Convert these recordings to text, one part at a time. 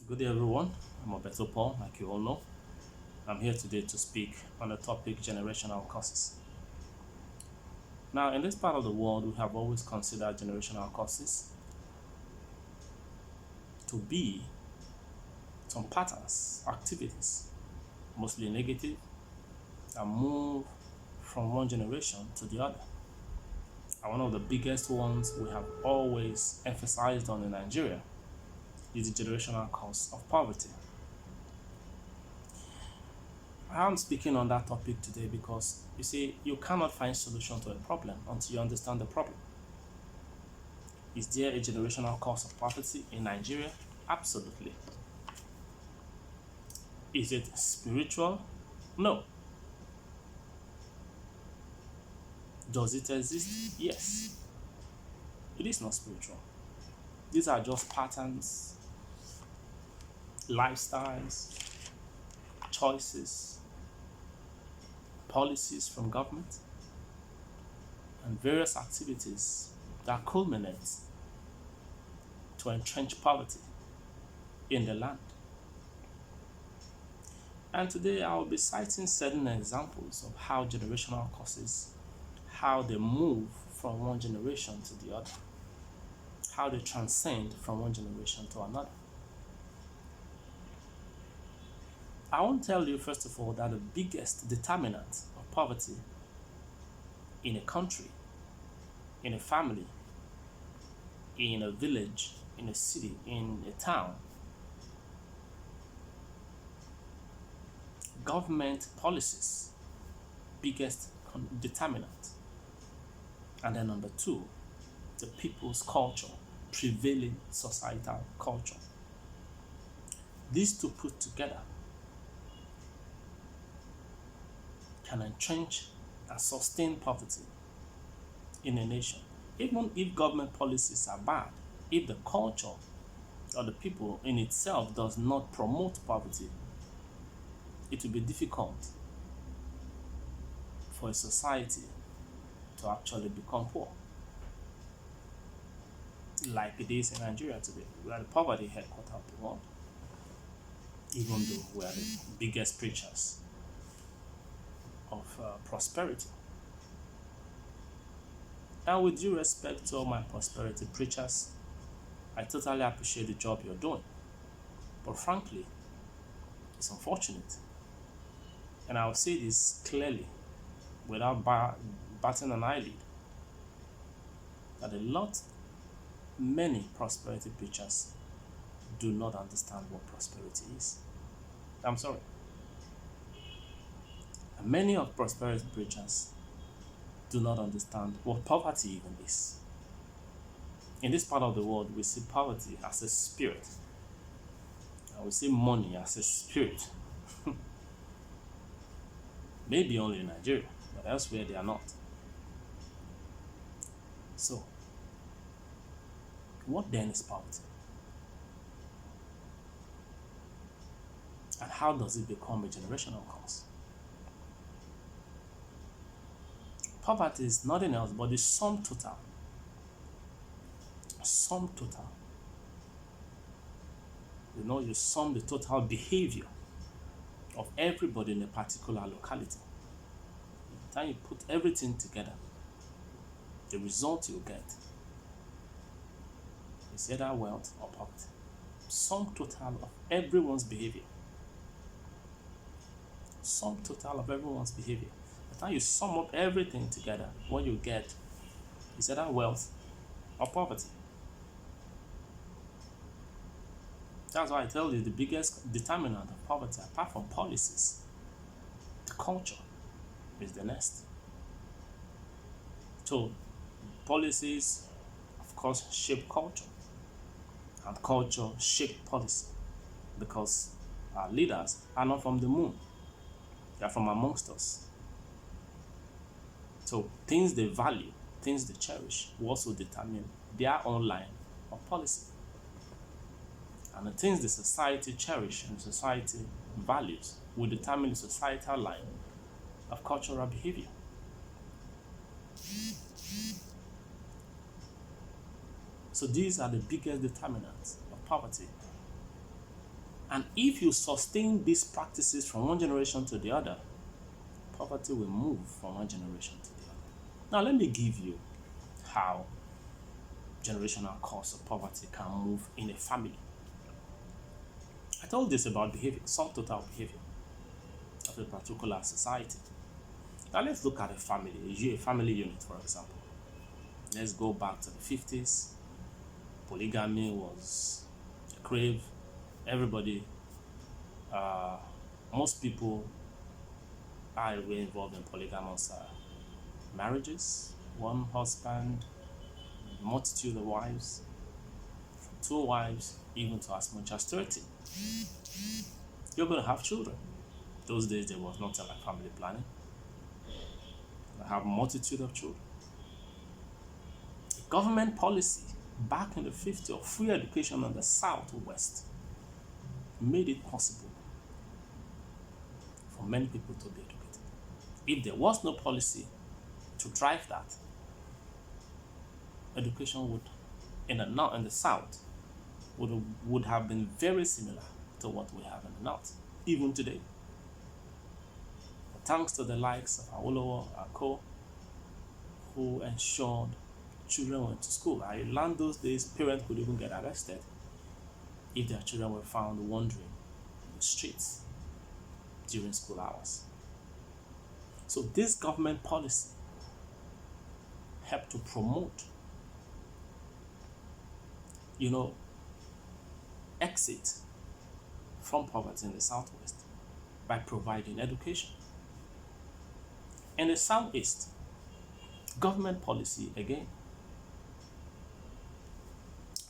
Good day, everyone. I'm Alberto Paul, like you all know. I'm here today to speak on the topic generational curses. Now, in this part of the world, we have always considered generational curses to be some patterns, activities, mostly negative, that move from one generation to the other. And one of the biggest ones we have always emphasized on in Nigeria is the generational cause of poverty. I'm speaking on that topic today because you see, you cannot find solution to a problem until you understand the problem. Is there a generational cause of poverty in Nigeria? Absolutely. Is it spiritual? No. Does it exist? Yes. It is not spiritual. These are just patterns, lifestyles, choices, policies from government, and various activities that culminate to entrench poverty in the land. And today I will be citing certain examples of how generational causes, how they move from one generation to the other, how they transcend from one generation to another. I want to tell you, first of all, that the biggest determinant of poverty in a country, in a family, in a village, in a city, in a town, government policies, biggest determinant. And then number two, the people's culture, prevailing societal culture. These two put together can entrench and sustain poverty in a nation. Even if government policies are bad, if the culture or the people in itself does not promote poverty, it will be difficult for a society to actually become poor. Like it is in Nigeria today. We are the poverty headquarters of the world, even though we are the biggest preachers of prosperity. And with due respect to all my prosperity preachers, I totally appreciate the job you're doing. But frankly, it's unfortunate. And I'll say this clearly, without batting an eyelid, that many prosperity preachers do not understand what prosperity is. I'm sorry. And many of prosperity preachers do not understand what poverty even is. In this part of the world, we see poverty as a spirit. And we see money as a spirit. Maybe only in Nigeria, but elsewhere they are not. So, what then is poverty? And how does it become a generational cause? Poverty is nothing else but the sum total. Sum total. You sum the total behavior of everybody in a particular locality. By the time you put everything together, the result you get is either wealth or poverty. Sum total of everyone's behavior. Sum total of everyone's behavior. By the time you sum up everything together, what you get is either wealth or poverty. That's why I tell you the biggest determinant of poverty, apart from policies, the culture is the next. So, policies, of course, shape culture, and culture shape policy, because our leaders are not from the moon, they are from amongst us. So, things they value, things they cherish, will also determine their own line of policy. And the things the society cherish and society values will determine the societal line of cultural behavior. So these are the biggest determinants of poverty And if you sustain these practices from one generation to the other, poverty will move from one generation to the other. Now, let me give you how generational cause of poverty can move in a family. I told this about behavior, sum total behavior of a particular society. Now, let's look at a family unit, for example. Let's go back to the 50s. Polygamy was a crave. Everybody, most people were involved in polygamous marriages. One husband, multitude of wives, from 2 wives, even to as much as 30. You're going to have children. Those days there was nothing like family planning. I have a multitude of children. Government policy back in the 50s of free education in the Southwest made it possible for many people to be educated. If there was no policy to drive that, education would, in the South, would have been very similar to what we have in the North, even today. But thanks to the likes of Awolowo and co, who ensured children went to school. I learned those days parents could even get arrested if their children were found wandering in the streets during school hours. So this government policy helped to promote, exit from poverty in the Southwest by providing education. In the Southeast, government policy again,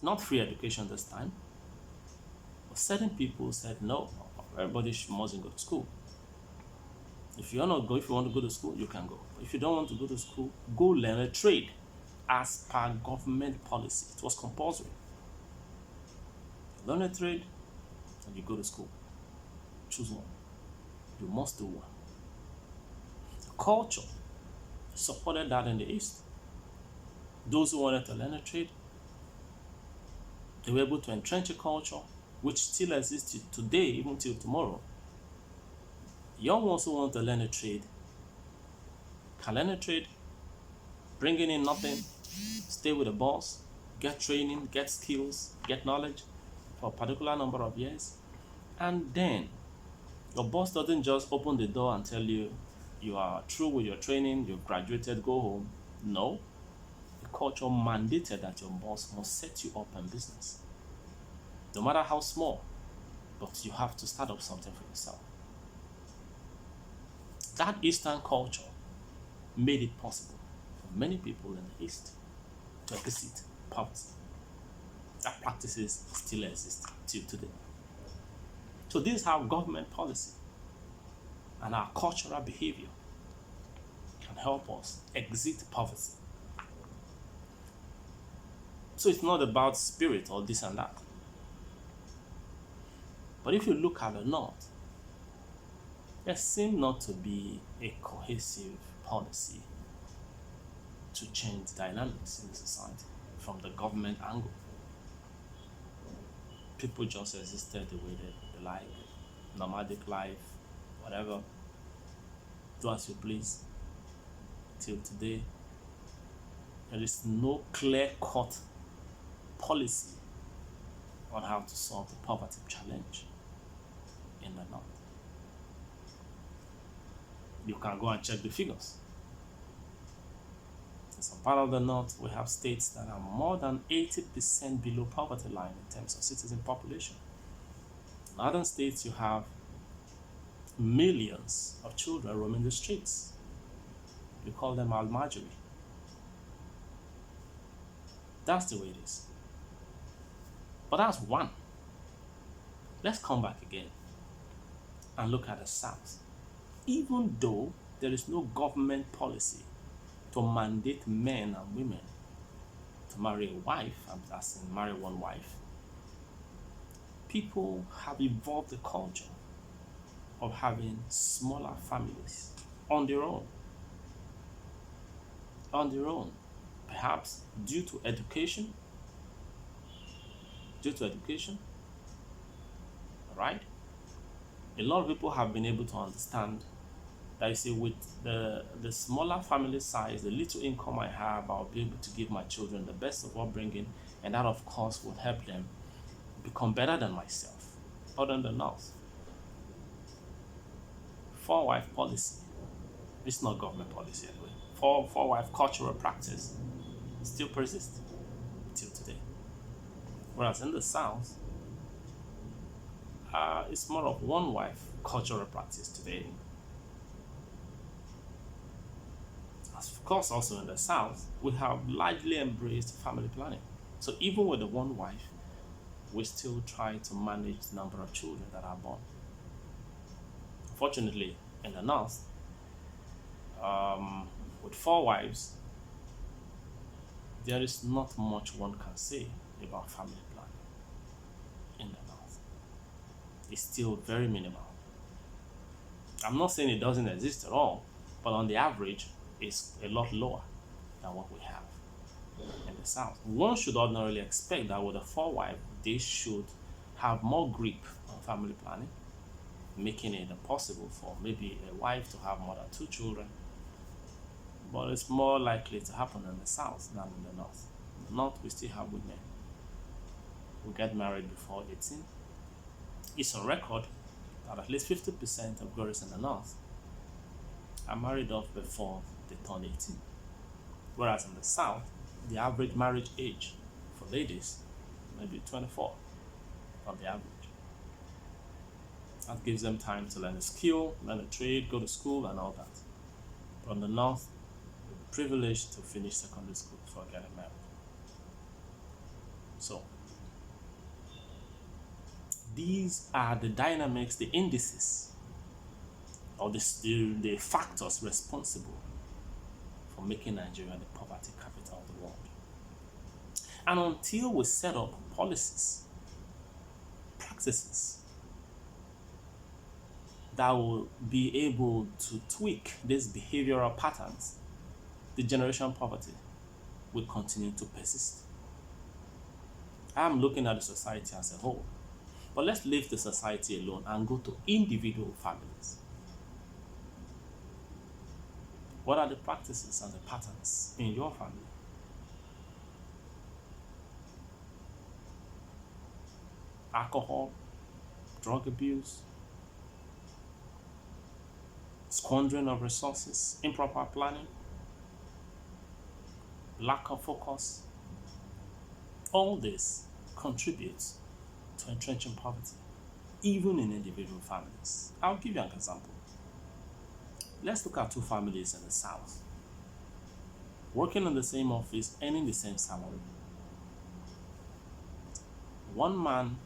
not free education this time, but certain people said no, everybody mustn't go to school. If you want to go to school, you can go. If you don't want to go to school, go learn a trade as per government policy. It was compulsory. Learn a trade and you go to school. Choose one. You must do one. Culture supported that in the East. Those who wanted to learn a trade, they were able to entrench a culture which still exists today, even till tomorrow. Young ones who want to learn a trade can learn a trade, bringing in nothing, stay with the boss, get training, get skills, get knowledge for a particular number of years. And then your boss doesn't just open the door and tell you you are through with your training, you've graduated, go home. No. The culture mandated that your boss must set you up in business. No matter how small, but you have to start up something for yourself. That Eastern culture made it possible for many people in the East to exit poverty. That practices still exist till today. So this is how government policy and our cultural behavior can help us exit poverty. So it's not about spirit or this and that. But if you look at the North, there seems not to be a cohesive policy to change dynamics in the society from the government angle. People just existed the way they like, nomadic life, whatever, do as you please. Till today, there is no clear-cut policy on how to solve the poverty challenge in the North. You can go and check the figures. In some part of the North, we have states that are more than 80% below poverty line in terms of citizen population. In other states, you have millions of children roaming the streets. We call them al-majri. That's the way it is. But that's one. Let's come back again and look at the South. Even though there is no government policy to mandate men and women to marry a wife, as in marry one wife, people have evolved the culture of having smaller families on their own. Perhaps due to education, right? A lot of people have been able to understand that you see, with the smaller family size, the little income I have, I'll be able to give my children the best of upbringing, and that of course would help them become better than myself. Other than the North, four-wife policy, it's not government policy anyway. Four-wife cultural practice still persists till today. Whereas in the South, it's more of one-wife cultural practice today. Of course, also in the South, we have largely embraced family planning. So even with the one wife, we still try to manage the number of children that are born. Fortunately, in the North, with four wives, there is not much one can say about family planning in the North. It's still very minimal. I'm not saying it doesn't exist at all, but on the average, it's a lot lower than what we have in the South. One should ordinarily expect that with a four-wife, they should have more grip on family planning, making it impossible for maybe a wife to have more than two children. But it's more likely to happen in the South than in the North. In the North, we still have women who get married before 18. It's on record that at least 50% of girls in the North are married off before they turn 18. Whereas in the South, the average marriage age for ladies may be 24 on the average. That gives them time to learn a skill, learn a trade, go to school, and all that. But in the North, we're privileged to finish secondary school before getting married. So, these are the dynamics, the indices, or the factors responsible for making Nigeria the poverty capital of the world. And until we set up policies, practices that will be able to tweak these behavioral patterns, the generational poverty will continue to persist. I'm looking at the society as a whole, but let's leave the society alone and go to individual families. What are the practices and the patterns in your family? Alcohol, drug abuse, squandering of resources, improper planning, lack of focus. All this contributes to entrenching poverty, even in individual families. I'll give you an example. Let's look at two families in the South, working in the same office, earning the same salary. One man,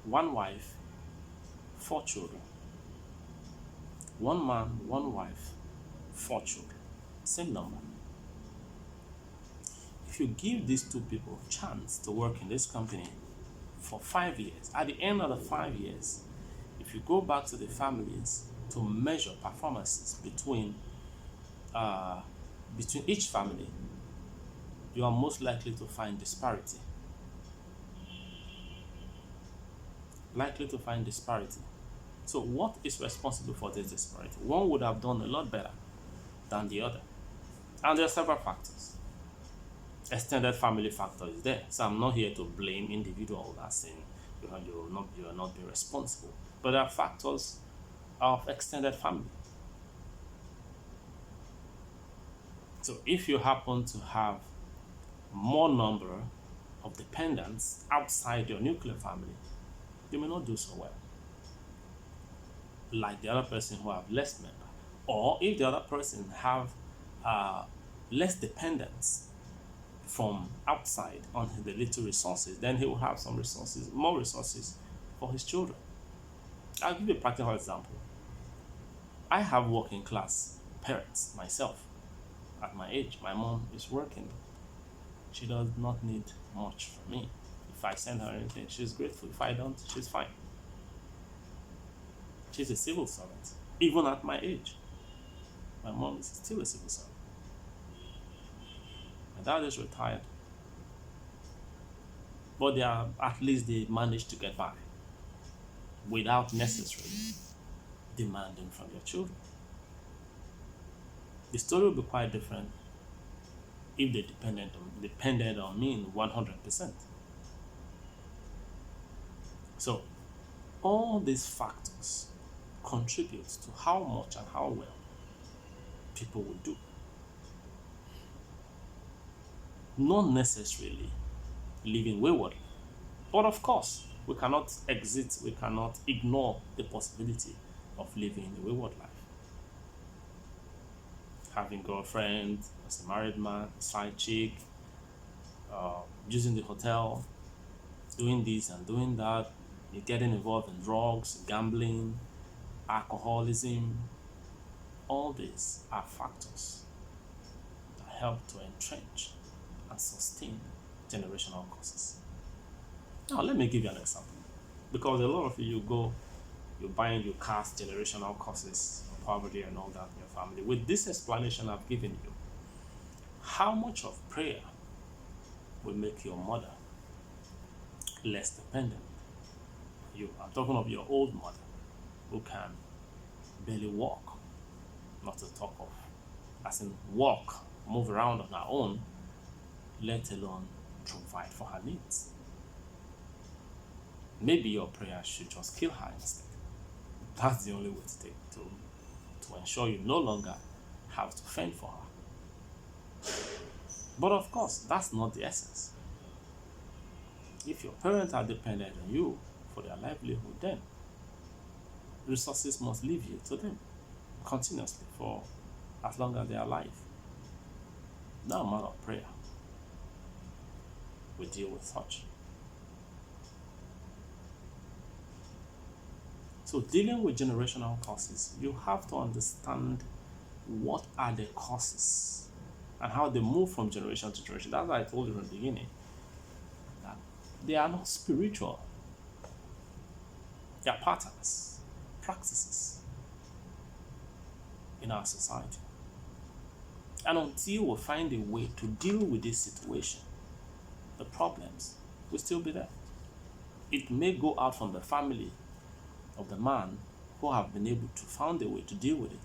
one wife, 4 children. One man, one wife, 4 children. Same number. If you give these two people a chance to work in this company for 5 years, at the end of the 5 years, if you go back to the families to measure performances between each family, you are most likely to find disparity. So what is responsible for this disparity? One would have done a lot better than the other. And there are several factors. Extended family factor is there. So I'm not here to blame individuals as saying you will not be responsible. But there are factors of extended family. So if you happen to have more number of dependents outside your nuclear family, you may not do so well, like the other person who have less member. Or if the other person have less dependence from outside on the little resources, then he will have some resources, more resources for his children. I'll give you a practical example. I have working class parents myself. At my age, my mom is working. She does not need much from me. If I send her anything, she's grateful. If I don't, she's fine. She's a civil servant, even at my age. My mom is still a civil servant. My dad is retired. but at least they manage to get by without necessarily demanding from their children. The story will be quite different if they depended on me 100%. So all these factors contribute to how much and how well people will do. Not necessarily living waywardly. But of course, we cannot ignore the possibility of living a wayward life. Having girlfriend as a married man, side chick, using the hotel, doing this and doing that, you're getting involved in drugs, gambling, alcoholism. All these are factors that help to entrench and sustain generational curses. Now, let me give you an example. Because a lot of you're cast generational curses, poverty, and all that in your family. With this explanation I've given you, how much of prayer will make your mother less dependent? I'm talking of your old mother who can barely walk, not to talk of, as in walk, move around on her own, let alone provide for her needs. Maybe your prayer should just kill her instead. That's the only way to ensure you no longer have to fend for her. But of course, that's not the essence. If your parents are dependent on you for their livelihood, then resources must leave you to them continuously for as long as they are alive. No amount of prayer will deal with such. So dealing with generational causes, you have to understand what are the causes and how they move from generation to generation. That's why I told you from the beginning that they are not spiritual. They are patterns, practices in our society. And until we find a way to deal with this situation, the problems will still be there. It may go out from the family of the man who have been able to find a way to deal with it,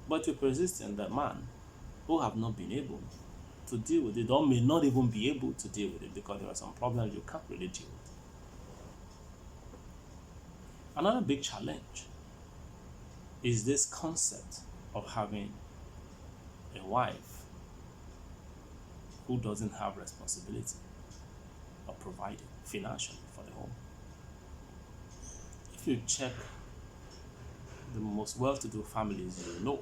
but to persist in the man who have not been able to deal with it, or may not even be able to deal with it because there are some problems you can't really deal with. Another big challenge is this concept of having a wife who doesn't have responsibility of providing financially for the home. If you check the most well-to-do families you know,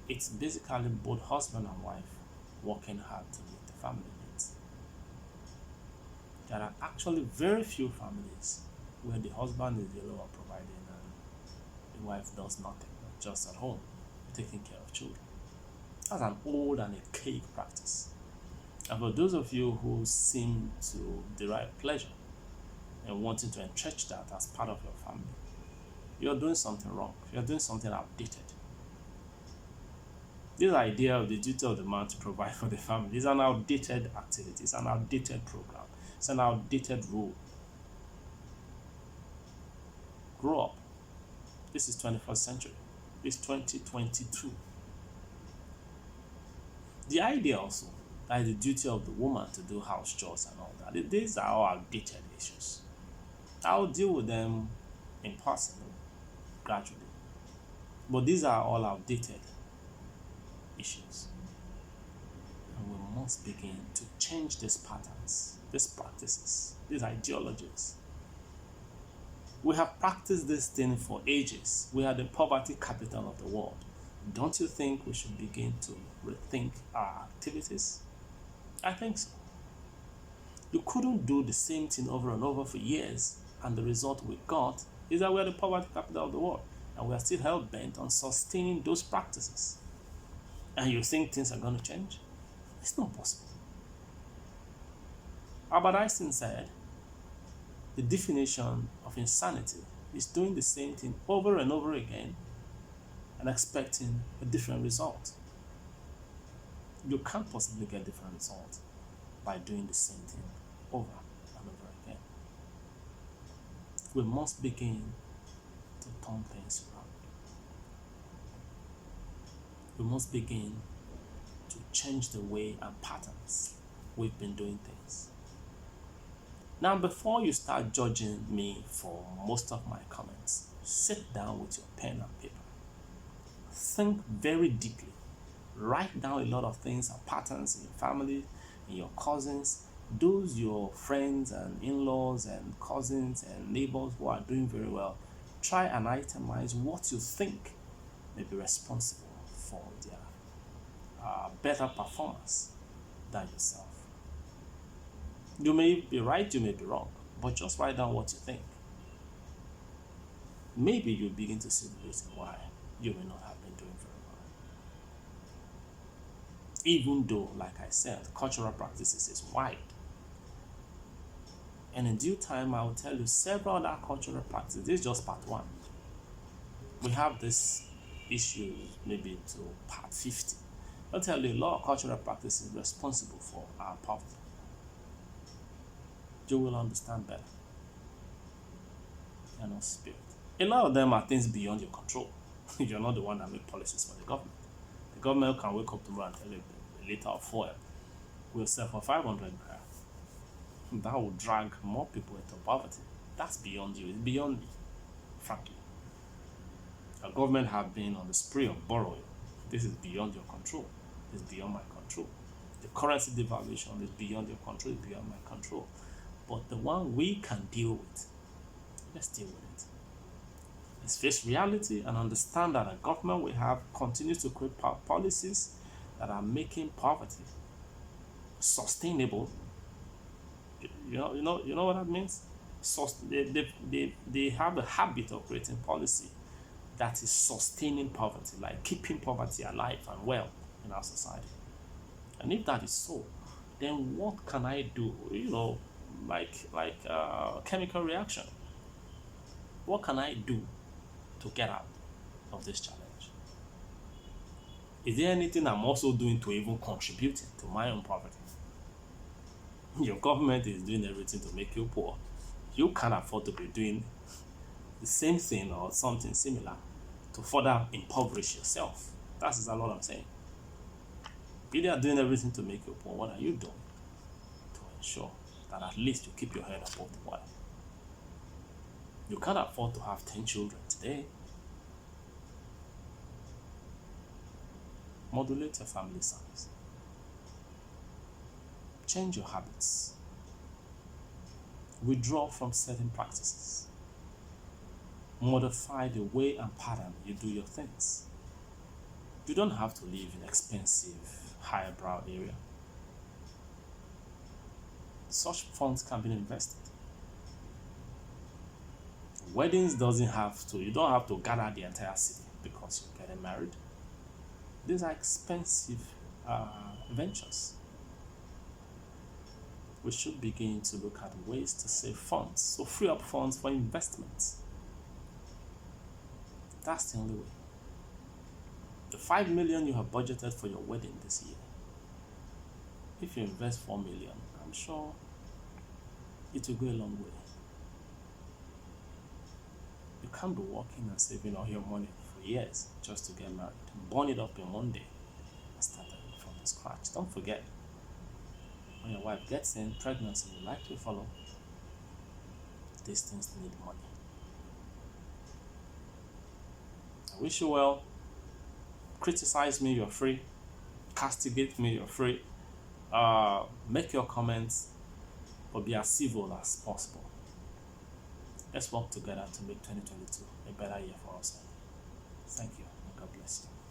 it's basically both husband and wife working hard to meet the family needs. There are actually very few families where the husband is the one providing and the wife does nothing, just at home, taking care of children. That's an old and archaic practice. And for those of you who seem to derive pleasure and wanting to entrench that as part of your family, you're doing something wrong. You're doing something outdated. This idea of the duty of the man to provide for the family is an outdated activity. It's an outdated program. It's an outdated rule. Grow up. This is 21st century. It's 2022. The idea also that the duty of the woman to do house chores and all that, these are all outdated issues. I'll deal with them in person, gradually. But these are all outdated issues. And we must begin to change these patterns, these practices, these ideologies. We have practiced this thing for ages. We are the poverty capital of the world. Don't you think we should begin to rethink our activities? I think so. You couldn't do the same thing over and over for years, and the result we got is that we are the poverty capital of the world, and we are still hell-bent on sustaining those practices. And you think things are going to change? It's not possible. Albert Einstein said, the definition of insanity is doing the same thing over and over again and expecting a different result. You can't possibly get a different result by doing the same thing over and over again. We must begin to turn things around. We must begin to change the way and patterns we've been doing things. Now, before you start judging me for most of my comments, sit down with your pen and paper. Think very deeply. Write down a lot of things and patterns in your family, in your cousins, those your friends and in-laws and cousins and neighbors who are doing very well. Try and itemize what you think may be responsible for their better performance than yourself. You may be right, you may be wrong, but just write down what you think. Maybe you'll begin to see the reason why you may not have been doing very well. Even though, like I said, cultural practices is wide. And in due time, I will tell you several other cultural practices. This is just part 1. We have this issue maybe to part 50. I'll tell you a lot of cultural practices responsible for our poverty. You will understand better. And spirit. A lot of them are things beyond your control. You're not the one that makes policies for the government. The government can wake up tomorrow and tell you a liter of fuel will sell for 500 naira. That will drag more people into poverty. That's beyond you. It's beyond me, frankly. The government have been on the spree of borrowing. This is beyond your control. It's beyond my control. The currency devaluation is beyond your control. It's beyond my control. But the one we can deal with, let's deal with it. Let's face reality and understand that the government we have continues to create policies that are making poverty sustainable. You know what that means? They have a habit of creating policy that is sustaining poverty, like keeping poverty alive and well in our society. And if that is so, then what can I do? Like chemical reaction. What can I do to get out of this challenge? Is there anything I'm also doing to even contribute to my own poverty? Your government is doing everything to make you poor. You can't afford to be doing the same thing or something similar to further impoverish yourself. That's exactly what I'm saying. If they are doing everything to make you poor, what are you doing to ensure that at least you keep your head above the water? You can't afford to have 10 children today. Modulate your family size. Change your habits. Withdraw from certain practices. Modify the way and pattern you do your things. You don't have to live in expensive, highbrow area. Such funds can be invested. Weddings you don't have to gather the entire city because you're getting married. These are expensive ventures. We should begin to look at ways to save funds, so free up funds for investments. That's the only way. The 5 million you have budgeted for your wedding this year, if you invest 4 million, I'm sure it will go a long way. You can't be working and saving all your money for years just to get married. Burn it up in one day and start from the scratch. Don't forget, when your wife gets in, pregnancy will likely follow. These things need money. I wish you well. Criticize me, you're free. Castigate me, you're free. Make your comments, but be as civil as possible. Let's work together to make 2022 a better year for us. Thank you, and God bless you.